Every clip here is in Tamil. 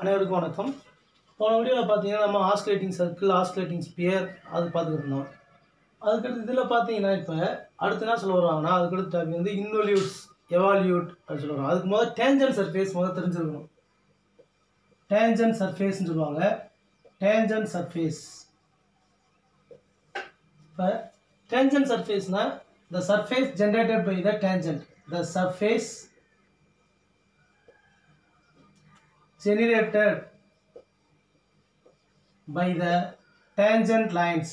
அனைவருக்கும் வணக்கம். போன வீடியோவில் பார்த்தீங்கன்னா நம்ம ஆஸ்குலேட்டிங் சர்க்கிள், ஆஸ்குலேட்டிங் ஸ்பியர் அது பார்த்துக்கிட்டோம். அதுக்கடுத்து இதில் பார்த்தீங்கன்னா இப்போ அடுத்து என்ன சொல்ல வருவாங்கன்னா அதுக்கடுத்து டாபிக் வந்து இன்வல்யூட்ஸ், எவால்யூட் அப்படின்னு சொல்லுவாங்க. அதுக்கு முதல் டேஞ்சன்ட் சர்ஃபேஸ் முதல் தெரிஞ்சுக்கணும். டேஞ்சன்ட் சர்ஃபேஸ்ன்னு சொல்லுவாங்க. Tangent surface. இப்போ tangent சர்ஃபேஸ்னால் the surface generated by the tangent. The surface generated by the tangent lines.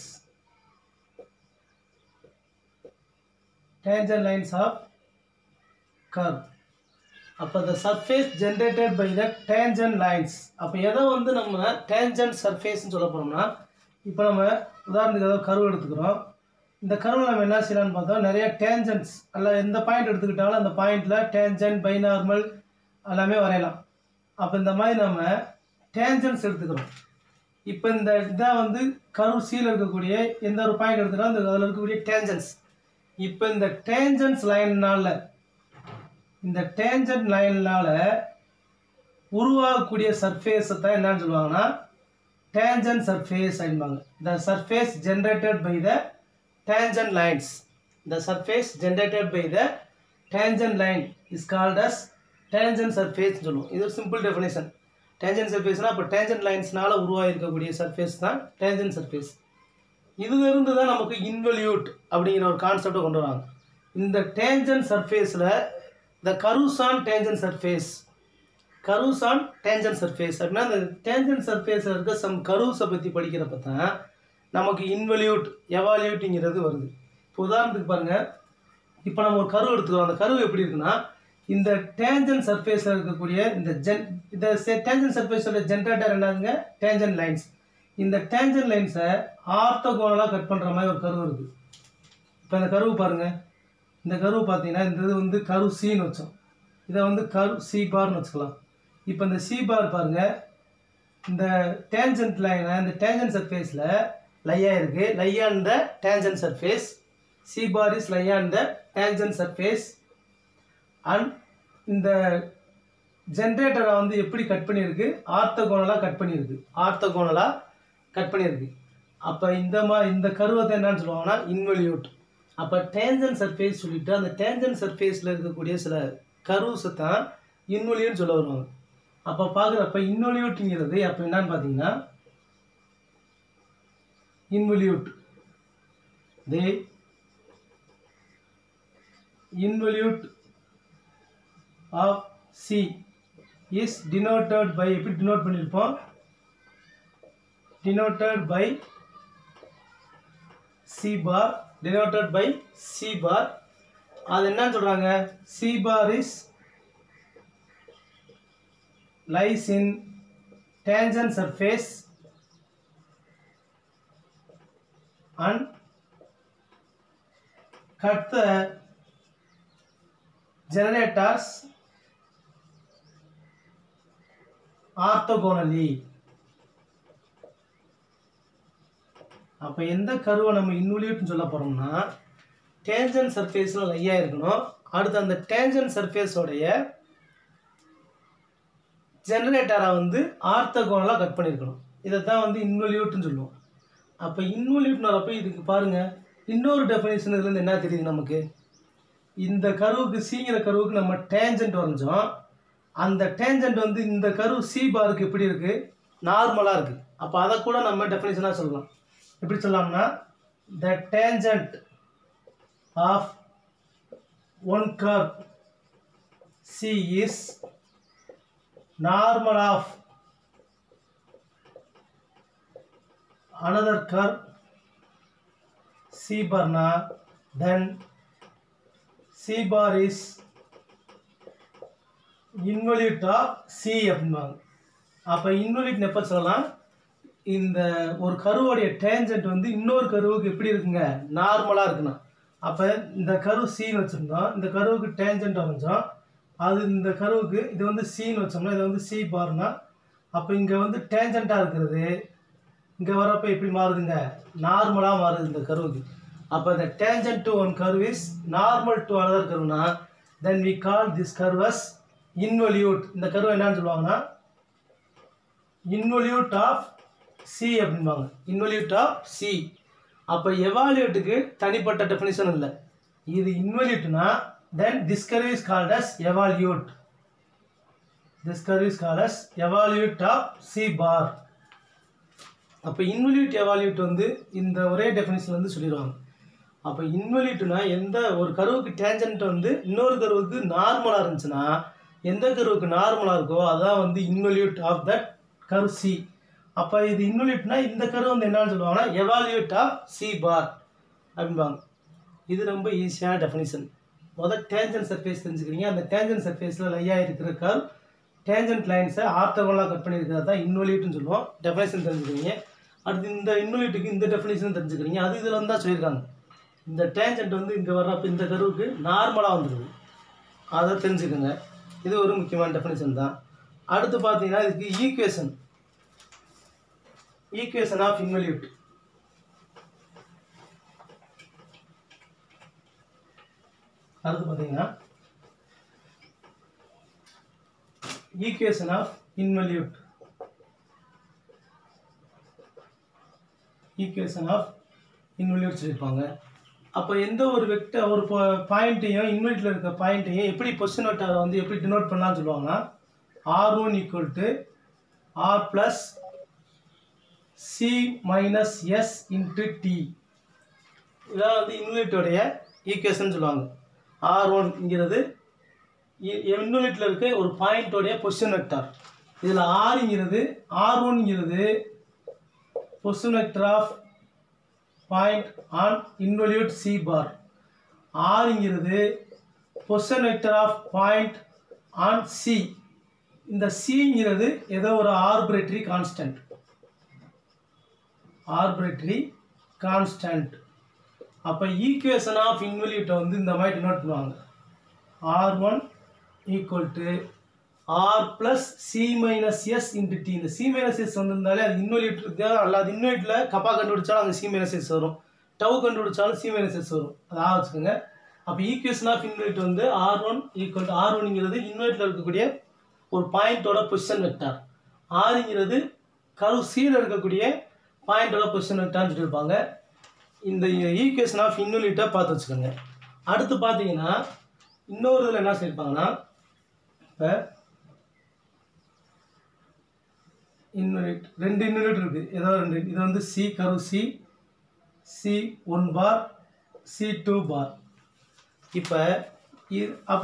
Tangent lines of curve. அப்போ the surface generated by the tangent lines. அப்போ எதை வந்து நம்ம tangent surface சொல்ல போறோம்னா, இப்போ நம்ம உதாரணத்துக்கு ஏதோ கர்வ் எடுத்துக்கிறோம். இந்த கர்வில் நம்ம என்ன செய்யலாம்னு பார்த்தோம், நிறைய டேஞ்சன்ட்ஸ் அல்ல எந்த பாயிண்ட் எடுத்துக்கிட்டாலும் அந்த பாயிண்டில் டேஞ்சன்ட், பைனார்மல் எல்லாமே வரையலாம். அப்போ இந்த மாதிரி நம்ம டேஞ்சன்ட்ஸ் எடுத்துக்கிறோம். இப்போ இந்த இதான் வந்து கர்வ் சீல் இருக்கக்கூடிய எந்த ஒரு பாயிண்ட் எடுத்துக்கிட்டாலும் அந்த அதில் இருக்கக்கூடிய டேஞ்சன்ட்ஸ். இப்போ இந்த டேஞ்சன்ட்ஸ் லைன்னால் உருவாகக்கூடிய சர்ஃபேஸை தான் என்னன்னு சொல்லுவாங்கன்னா டேஞ்சன்ட் சர்ஃபேஸ் அப்படின்பாங்க. The surface generated by the tangent lines. The surface generated by the tangent line is called as tangent surface சொல்லுவோம். இது ஒரு சிம்பிள் டெஃபினேஷன். tangent surfaceனா அப்போ tangent linesனால உருவாகிருக்கக்கூடிய சர்ஃபேஸ் தான் tangent surface. இதிலிருந்து தான் நமக்கு இன்வல்யூட் அப்படிங்கிற ஒரு கான்செப்டை கொண்டு வராங்க. இந்த tangent surfaceல the curves on tangent surface, curves on tangent surface அப்படின்னா இந்த tangent surfaceல இருக்க some curves பற்றி படிக்கிறப்ப தான் நமக்கு இன்வல்யூட், எவால்யூட்ங்கிறது வருது. இப்போ உதாரணத்துக்கு பாருங்கள், இப்போ நம்ம ஒரு கர்வ் எடுத்துக்கிறோம். அந்த கர்வ் எப்படி இருக்குன்னா, இந்த டேஞ்சன்ட் சர்ஃபேஸில் இருக்கக்கூடிய இந்த டேஞ்சன்ட் சர்ஃபேஸோட ஜென்ரேட்டர் என்னதுங்க, டேஞ்சன்ட் லைன்ஸ். இந்த டேஞ்சன்ட் லைன்ஸை ஆர்த்தோகோனலாக கட் பண்ணுற மாதிரி ஒரு கர்வ் இருக்குது. இப்போ இந்த கர்வ் பாருங்கள். இந்த கர்வ் பார்த்தீங்கன்னா இந்த இது வந்து கர்வ் சின்னு வச்சோம். இதை வந்து கர்வ் சி பார்னு வச்சுக்கலாம். இப்போ இந்த சி பார் பாருங்கள், இந்த டேஞ்சன்ட் லைனை இந்த டேஞ்சன்ட் சர்ஃபேஸில் லையா இருக்கு. Lie on the tangent surface. C bar is lie on the tangent surface. And இந்த ஜென்ரேட்டரை வந்து எப்படி கட் பண்ணியிருக்கு, ஆர்த்தோகோனலாக கட் பண்ணியிருக்கு. அப்போ இந்த கர்வத்தை என்னன்னு சொல்லுவாங்கன்னா இன்வல்யூட். அப்போ டேஞ்சன்ட் சர்ஃபேஸ் சொல்லிட்டு அந்த டேஞ்சன்ட் சர்ஃபேஸில் இருக்கக்கூடிய சில கர்வ்ஸை தான் இன்வல்யூட்னு சொல்ல வருவாங்க. அப்போ பார்க்குறப்ப இன்வல்யூட்ங்கிறது அப்போ என்னன்னு பார்த்தீங்கன்னா, involute, the involute of C is denoted by, எப்படி denote பண்ணிருப்போம், denoted by C bar, denoted by C bar. அது என்னன்னு சொல்றாங்க, C bar is lies in tangent surface and cut the generators orthogonally. அப்போ எந்த கர்வை நம்ம இன்வல்யூட்னு சொல்ல போகிறோம்னா, டேஞ்சன்ட் சர்ஃபேஸில் லையாக இருக்கணும். அடுத்து அந்த டேஞ்சன்ட் சர்ஃபேஸோடைய ஜெனரேட்டரை வந்து ஆர்த்தோகோனலாக கட் பண்ணியிருக்கணும். இதை தான் வந்து இன்வல்யூட்னு சொல்லுவோம். அப்போ இன்வல்யூட்னு வரப்போ இதுக்கு பாருங்கள், இன்னொரு டெஃபினேஷன் இதுலேருந்து என்ன தெரியுது நமக்கு, இந்த கர்வுக்கு சிங்கிற கர்வுக்கு நம்ம டேஞ்சன்ட் வரைஞ்சோம். அந்த டேஞ்சன்ட் வந்து இந்த கர்வ் சி பாருக்கு எப்படி இருக்குது, நார்மலாக இருக்குது. அப்போ அதை கூட நம்ம டெஃபினேஷனாக சொல்லலாம். எப்படி சொல்லலாம்னா, the tangent of one curve C is normal of another curve C bar na, then C bar is involute of C அப்படின்பாங்க. அப்போ இன்வல்யூட் எப்போ சொல்லலாம், இந்த ஒரு கர்வோடைய டேஞ்சன்ட் வந்து இன்னொரு கர்வுக்கு எப்படி இருக்குங்க, நார்மலாக இருக்குண்ணா. அப்போ இந்த கர்வ் சின்னு வச்சுருந்தோம், இந்த கர்வுக்கு டேஞ்சன்ட் வரைஞ்சோம். அது இந்த கர்வுக்கு இது வந்து சின்னு வச்சோம்னா இது வந்து சி பார்னா, அப்போ இங்கே வந்து டேஞ்சண்ட்டாக இருக்கிறது இங்கே வரப்போ எப்படி மாறுதுங்க, நார்மலாக மாறுது இந்த கர்வுக்கு. அப்போ the tangent to one curve is normal to another curve na, then we call this curve as involute. இந்த கர்வ் என்னன்னு சொல்லுவாங்கன்னா இன்வல்யூட் ஆஃப் சி அப்படிம்பாங்க. Involute of C. அப்போ எவால்யூட்டுக்கு தனிப்பட்ட டெஃபினிஷன் இல்லை. இது இன்வல்யூட்னா then this curve is called as evolute. This curve is called as evolute of C bar. அப்போ இன்வல்யூட் எவால்யூட் வந்து இந்த ஒரே டெஃபினிஷன் வந்து சொல்லிடுவாங்க. அப்போ இன்வல்யூட்னா எந்த ஒரு கர்வுக்கு டேஞ்சன்ட் வந்து இன்னொரு கர்வுக்கு நார்மலாக இருந்துச்சுன்னா எந்த கர்வுக்கு நார்மலாக இருக்கோ அதான் வந்து involute of that curve C. அப்போ இது இன்வல்யூட்னா இந்த கர்வ் வந்து என்னன்னு சொல்லுவாங்கன்னா எவால்யூட் ஆஃப் சி பார் அப்படின்பாங்க. இது ரொம்ப ஈஸியான டெஃபினிஷன். முதல் டேஞ்சன்ட் சர்ஃபேஸ் தெரிஞ்சுக்கிறீங்க. அந்த டேஞ்சன்ட் சர்ஃபேஸில் லையாக இருக்கிற கர்வ் டேஞ்சன்ட் லைன்ஸை ஆர்த்தோகோனலாக கட் பண்ணியிருக்கிறது தான் இன்வல்யூட்னு சொல்லுவோம். டெஃபினேஷன் தெரிஞ்சுக்கிறீங்க. அடுத்து இந்த இன்வல்யூட்டுக்கு இந்த டெஃபினேஷன் தெரிஞ்சுக்கிறீங்க. அது இதில் வந்து தான் சொல்லியிருக்காங்க. இந்த டேஞ்சன்ட் வந்து இங்கே வர்றப்போ இந்த கர்வுக்கு நார்மலாக வந்துடுது. அதை தெரிஞ்சுக்கோங்க. இது ஒரு முக்கியமான டெஃபினேஷன் தான். அடுத்து பார்த்தீங்கன்னா இதுக்கு ஈக்குவேஷன் ஆஃப் இன்வல்யூட். அடுத்து பார்த்தீங்கன்னா equation of involute. Equation of involute சொல்லியிருப்பாங்க. அப்போ எந்த ஒரு வெக்டர் ஒரு பாயிண்ட்டையும் இன்வல்யூட்டில் இருக்க பாயிண்ட்டையும் எப்படி பொசிஷன் வெக்டரை வந்து எப்படி டினோட் பண்ணலாம்னு சொல்லுவாங்கன்னா R1 = R + C - S × T. இதான் வந்து இன்வல்யூட்டோடைய ஈக்குவேஷன் சொல்லுவாங்க. R1ங்கிறது இன்வல்யூட்டில் இருக்க ஒரு பாயிண்டோடைய பொசிஷன் வெக்டர். இதில் R1ங்கிறது position vector of point on involute C bar. Rங்கிறது position vector of point on C. இந்த சிங்கிறது ஏதோ ஒரு ஆர்பிட்ரரி கான்ஸ்டன்ட். அப்போ ஈக்குவேஷன் ஆஃப் இன்வல்யூட்டை வந்து இந்த மாதிரி டினோட் பண்ணுவாங்க. R1 = R + C - S × T. இந்த C - S வந்திருந்தாலே அது இன்வல்யூட் தான். அல்லது இன்வல்யூட்டில் கப்பா கண்டுபிடிச்சாலும் அங்கே C - S வரும், டவு கண்டுபிடிச்சாலும் C - S வரும். அதை வச்சுக்கோங்க. அப்போ ஈக்குவேஷன் ஆஃப் இன்வல்யூட் வந்து R1ங்கிறது இன்வல்யூட்டில் இருக்கக்கூடிய ஒரு பாயிண்டோட பொசிஷன் வெக்டார். Rங்கிறது கர்வ் சீல இருக்கக்கூடிய பாயிண்டோட பொசிஷன் வெக்டார்னு சொல்லியிருப்பாங்க. இந்த ஈக்குவேஷன் ஆஃப் இன்வல்யூட்டை பார்த்து வச்சுக்கோங்க. அடுத்து பார்த்தீங்கன்னா இன்னொரு இதில் என்ன சொல்லியிருப்பாங்கன்னா இப்போ இன்வல்யூட் ரெண்டு இன்வல்யூட் இருக்குது. ஏதோ ரெண்டு. இது வந்து சி கர்வ் C1 பார் C2 பார். இப்போ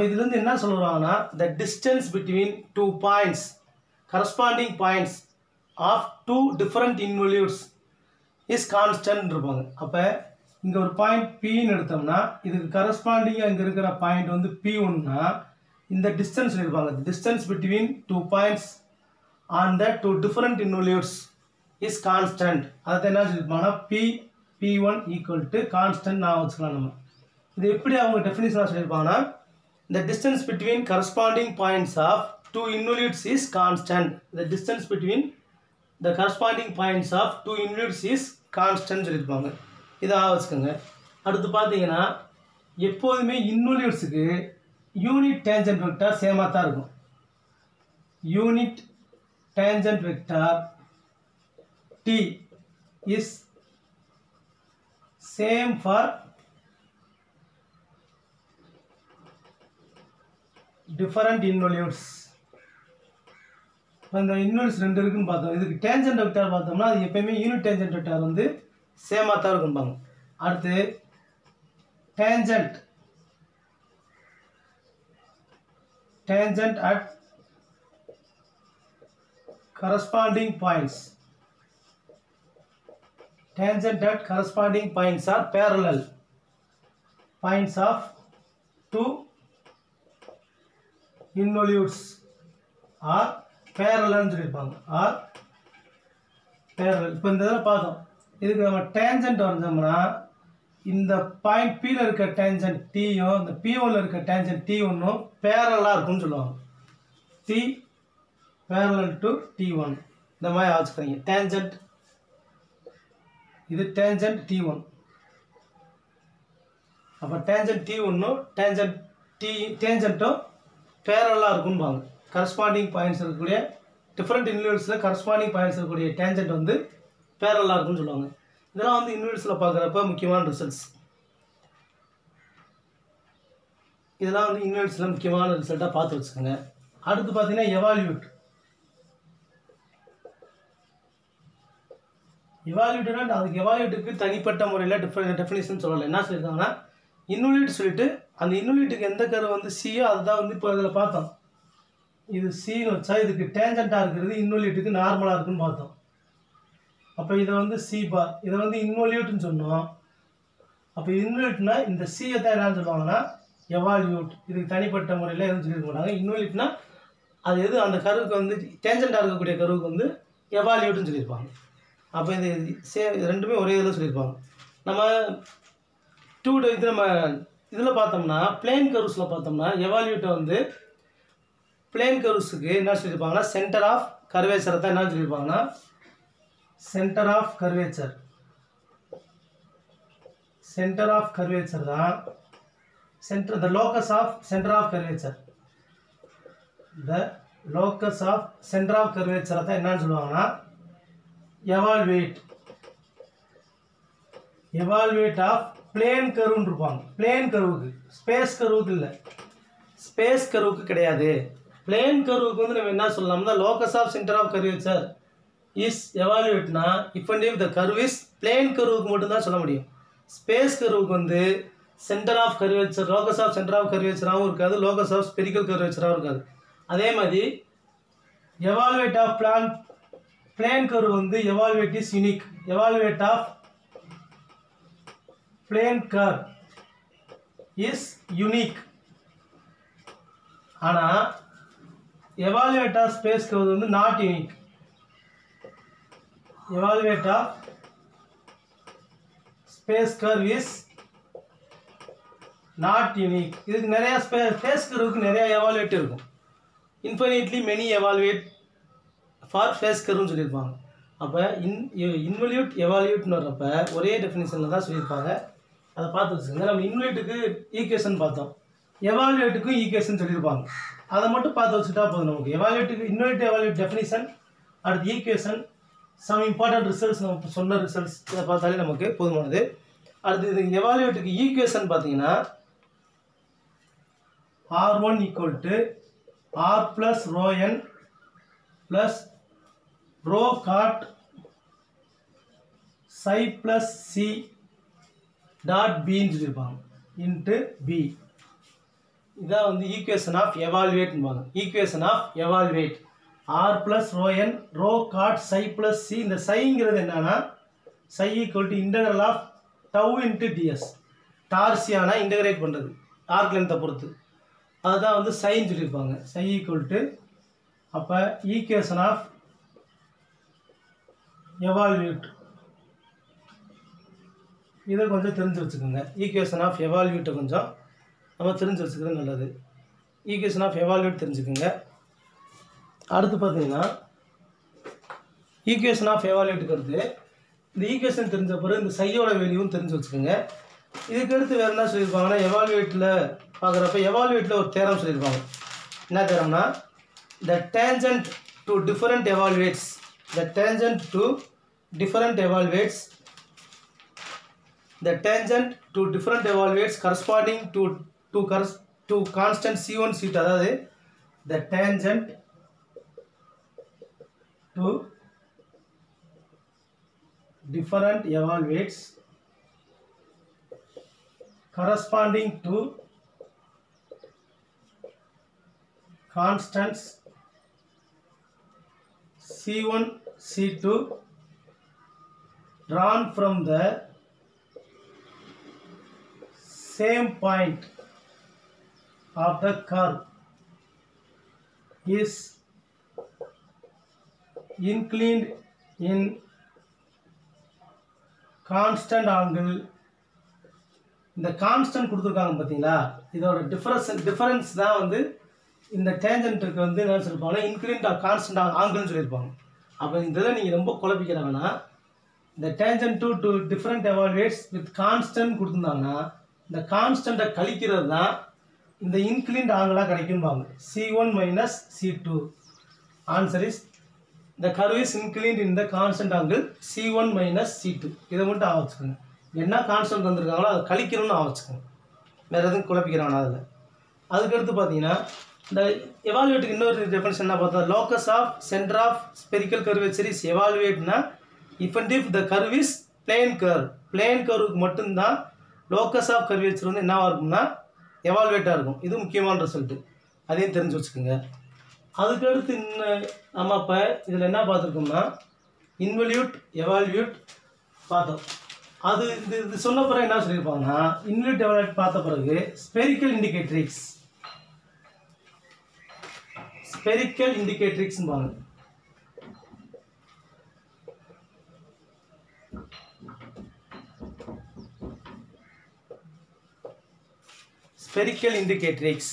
இதுலேருந்து என்ன சொல்லுவாங்கன்னா the distance between two points corresponding points of two different involutes is constant இருப்பாங்க. அப்போ இங்கே ஒரு பாயிண்ட் Pன்னு எடுத்தோம்னா இதுக்கு கரஸ்பாண்டிங்காக இங்கே இருக்கிற பாயிண்ட் வந்து P1னா இந்த டிஸ்டன்ஸ் சொல்லியிருப்பாங்க. Distance between two points on the two different involutes is constant. அதை என்ன சொல்லியிருப்பாங்கன்னா P1 = கான்ஸ்டன்ட் நான் வச்சுக்கலாம். நம்ம இது எப்படி அவங்க டெஃபினிஷனாக சொல்லியிருப்பாங்கன்னா the distance between corresponding points of two involutes is constant. The distance between the corresponding points of two involutes is constant சொல்லியிருப்பாங்க. இதை வச்சுக்கோங்க. அடுத்து பார்த்தீங்கன்னா எப்போதுமே இன்வல்யூட்ஸுக்கு யூனிட் டேஞ்சன்ட் வெக்டார் சேமாக தான் இருக்கும். Unit tangent vector T is same for different involutes. அந்த இன்வல்யூட்ஸ் ரெண்டு இருக்குன்னு பார்த்தோம். இதுக்கு டேஞ்சன்ட் வெக்டார் பார்த்தோம்னா அது எப்பயுமே யூனிட் டேஞ்சன்ட் வெக்டார் வந்து சேமாக தான் இருக்கும்பாங்க. அடுத்து tangent at corresponding points. Tangent at corresponding points are parallel points of two involutes are parallel ன்னு சொல்லியிருப்பாங்க. Are parallel. இப்போ இந்த இதில் பார்த்தோம். இதுக்கு நம்ம டேஞ்சன்ட் வரைஞ்சோம்னா இந்த பாயிண்ட் Pயில் இருக்க டேஞ்சன்ட் Tயும் இந்த P1ல் இருக்க டேஞ்சன்ட் T1ம் பேரலாக இருக்கும்னு சொல்லுவாங்க. T parallel to T1 இந்த மாதிரி வச்சுக்கிறீங்க. டேஞ்சன்ட் இது டேஞ்சன்ட் T1. அப்போ டேஞ்சன்ட் T1ம் டேஞ்சன்ட்டும் பேரலாக இருக்கும்பாங்க. கரஸ்பாண்டிங் பாயிண்ட்ஸ் இருக்கக்கூடிய டிஃப்ரெண்ட் இன்வெர்ஸில் கரஸ்பாண்டிங் பாயிண்ட்ஸ் இருக்கக்கூடிய டேஞ்சன்ட் வந்து பேரலாக இருக்குன்னு சொல்லுவாங்க. இதெல்லாம் வந்து இன்வெர்ஸில் பார்க்குறப்ப முக்கியமான ரிசல்ட்ஸ். இதெல்லாம் வந்து இன்வெர்ஸில் முக்கியமான ரிசல்ட்டாக பார்த்து வச்சுக்கோங்க. அடுத்து பார்த்தீங்கன்னா எவால்யூட். எவால்யூட்னா அதுக்கு எவால்யூட்டுக்கு தனிப்பட்ட முறையில் டெஃபினிஷன் சொல்லலை. என்ன சொல்லியிருக்காங்கன்னா இன்வெல்யூட் சொல்லிட்டு அந்த இன்வெல்யூட்டுக்கு எந்த கரு வந்து சியோ அதுதான் வந்து இப்போ இதில் பார்த்தோம். இது சின்னு வச்சா இதுக்கு டேஞ்சண்ட்டாக இருக்கிறது இன்வெல்யூட்டுக்கு நார்மலாக இருக்குன்னு பார்த்தோம். அப்போ இதை வந்து சி பார், இதை வந்து இன்வெல்யூட்னு சொன்னோம். அப்போ இன்வெல்யூட்னா இந்த சியை தான் என்னன்னு சொல்லுவாங்கன்னா எவால்யூட். இதுக்கு தனிப்பட்ட முறையில் எதுவும் சொல்லியிருக்க மாட்டாங்க. இன்வெல்யூட்னா அது எது அந்த கருவுக்கு வந்து டேஞ்சண்ட்டாக இருக்கக்கூடிய கருவுக்கு வந்து எவால்யூட்னு சொல்லியிருப்பாங்க. அப்போ இது ரெண்டுமே ஒரே இதில் சொல்லியிருப்பாங்க. நம்ம இது நம்ம இதில் பார்த்தோம்னா பிளேன் கர்வ்ஸில் பார்த்தோம்னா எவால்யூட்டை வந்து பிளேன் கர்வ்ஸுக்கு என்ன சொல்லியிருப்பாங்கன்னா சென்டர் ஆஃப் கர்வேச்சரை தான் என்ன சொல்லியிருப்பாங்கன்னா centre of curvature. Centre of curvature தான் centre the locus of centre of curvature. The locus of centre of கர்வேச்சரை தான் என்னன்னு சொல்லுவாங்கன்னா எவால்வேட். எவால்வேட் ஆஃப் பிளேன் கர்வ்னு இருப்பாங்க. பிளேன் கர்வுக்கு, ஸ்பேஸ் கர்வுக்கு இல்லை, ஸ்பேஸ் கர்வுக்கு கிடையாது. பிளேன் கர்வுக்கு வந்து நம்ம என்ன சொல்லலாம்னா locus of centre of curvature is எவால்வேட்னா if and if the curve is plane கர்வுக்கு மட்டும்தான் சொல்ல முடியும். ஸ்பேஸ் கர்வுக்கு வந்து centre of curvature locus of centre of கர்வேச்சராகவும் இருக்காது, லோக்கஸ் ஆஃப் ஸ்பெரிக்கல் கர்வேச்சராகவும் இருக்காது. அதே மாதிரி எவால்வேட் ஆஃப் பிளேன் கர்வ் வந்து evolute is unique. Evolute of plane curve is unique. ஆனால் எவால்வேட் ஆஃப் ஸ்பேஸ் கர்வ் வந்து not unique. Evolute of space curve is not unique. இதுக்கு நிறைய ஸ்பேஸ் கர்வுக்கு நிறைய எவால்வேட் இருக்கும். Infinitely many evolute for space கர்வ்னு சொல்லியிருப்பாங்க. அப்போ இன்வெல்யூட் எவால்யூட்னு வர்றப்ப ஒரே டெஃபினிஷனில் தான் சொல்லியிருப்பாங்க. அதை பார்த்து வச்சுக்கோங்க. நம்ம இன்வெல்யூட்டுக்கு ஈக்குவேஷன் பார்த்தோம், எவால்யூட்டுக்கும் ஈக்குவேஷன் சொல்லியிருப்பாங்க. அதை மட்டும் பார்த்து வச்சுட்டா போதும் நமக்கு. எவால்யூட்டுக்கு இன்வெல்யூட் எவால்யூட் டெஃபினிஷன், அடுத்து ஈக்குவேஷன், சம் இம்பார்ட்டன்ட் ரிசல்ட்ஸ், நம்ம சொன்ன ரிசல்ட்ஸ் இதை பார்த்தாலே நமக்கு போதுமானது. அடுத்து இது எவால்யூட்டுக்கு ஈக்குவேஷன் பார்த்தீங்கன்னா R1 = R plus rho n plus rho cot psi plus c dot b ன்னு சொல்லியிருப்பாங்க இன்ட்டு b. இதான் வந்து ஈக்குவேஷன் ஆஃப் எவால்வேட்னுவாங்க. Equation of evolute R plus rho n rho cot psi plus c. இந்த சைங்கிறது என்னன்னா psi = integral of tau into ds. டார்சியானா இன்டெகிரேட் பண்ணுறது ஆர்க் லென்த்தை பொறுத்து, அதுதான் வந்து சைன்னு சொல்லியிருப்பாங்க. psi = அப்போ ஈக்குவேஷன் ஆஃப் எவால்வேட் இதை கொஞ்சம் தெரிஞ்சு வச்சுக்கோங்க. ஈக்குவேஷன் ஆஃப் எவால்வேட்டை கொஞ்சம் நம்ம தெரிஞ்சு வச்சுக்கிறது நல்லது. ஈக்குவேஷன் ஆஃப் எவால்வேட் தெரிஞ்சுக்கோங்க. அடுத்து பார்த்தீங்கன்னா ஈக்குவேஷன் ஆஃப் எவால்வேட்டுக்கு அடுத்து இந்த ஈக்குவேஷன் தெரிஞ்ச பிறகு இந்த சையோட வேல்யூவும் தெரிஞ்சு வச்சுக்கோங்க. இதுக்கு அடுத்து வேறு என்ன சொல்லியிருப்பாங்கன்னா எவால்வேட்டில் பார்க்குறப்ப எவால்வேட்டில் ஒரு தேரம் சொல்லியிருப்பாங்க. என்ன தேரம்னா the tangent to different evaluates, the tangent to different evaluates, the tangent to different evaluates corresponding to constant c1 c2. அதாவது the tangent to different evaluates corresponding to constants c1 c2 drawn from the same point of the curve is inclined in constant angle. இந்த கான்ஸ்டன்ட் கொடுத்துருக்காங்க பார்த்தீங்களா, இதோட டிஃபரன்ஸ் தான் வந்து இந்த டேஞ்சன்ட்டுக்கு வந்து என்ன சொல்லியிருப்பாங்கன்னா இன்க்ளின்ட் கான்ஸ்டன்ட் ஆங்கிள்னு சொல்லியிருப்பாங்க. அப்போ இந்த இதில் நீங்கள் ரொம்ப குழப்பிக்கிறாங்கன்னா இந்த tangent to different evolutes with constant கொடுத்துருந்தாங்கன்னா இந்த கான்ஸ்டண்ட்டை கழிக்கிறது தான் இந்த இன்க்ளின்ட் ஆங்கிளாக கிடைக்கும்பாங்க. c1 - c2. Answer is the curve is inclined in the constant angle C1 minus C2 இதை மட்டும் ஆவச்சுக்கோங்க என்ன கான்ஸ்டன்ட் தந்திருக்காங்களோ அதை கழிக்கணும்னு ஆவச்சுக்கோங்க வேறு எதுவும் குழப்பிக்கிறாங்க அதில் அதுக்கடுத்து பார்த்தீங்கன்னா இந்த எவாலுவேட்டுக்கு இன்னொரு டெஃபினிஷன் என்ன பார்த்தா locus of centre of spherical curvature is எவாலுவேட்னா if and if the curve is plane கர்வுக்கு மட்டும்தான் லோக்கஸ் ஆஃப் கர்வேச்சர் வந்து என்னவாக இருக்கும்னா எவாலுவேட்டாக இருக்கும் இது முக்கியமான ரிசல்ட்டு அதையும் தெரிஞ்சு வச்சுக்கோங்க அதுக்கடுத்து இன்னும் நம்ம இப்போ இதில் என்ன பார்த்துருக்கோம்னா இன்வல்யூட் எவால்யூட் பார்த்தோம் அது இது சொன்ன பிறகு என்ன சொல்லியிருப்பாங்கன்னா இன்வல்யூட் எவால்யூட் பார்த்த பிறகு ஸ்பெரிக்கல் இண்டிகேட்ரிக்ஸ்பாங்க ஸ்பெரிக்கல் இண்டிகேட்ரிக்ஸ்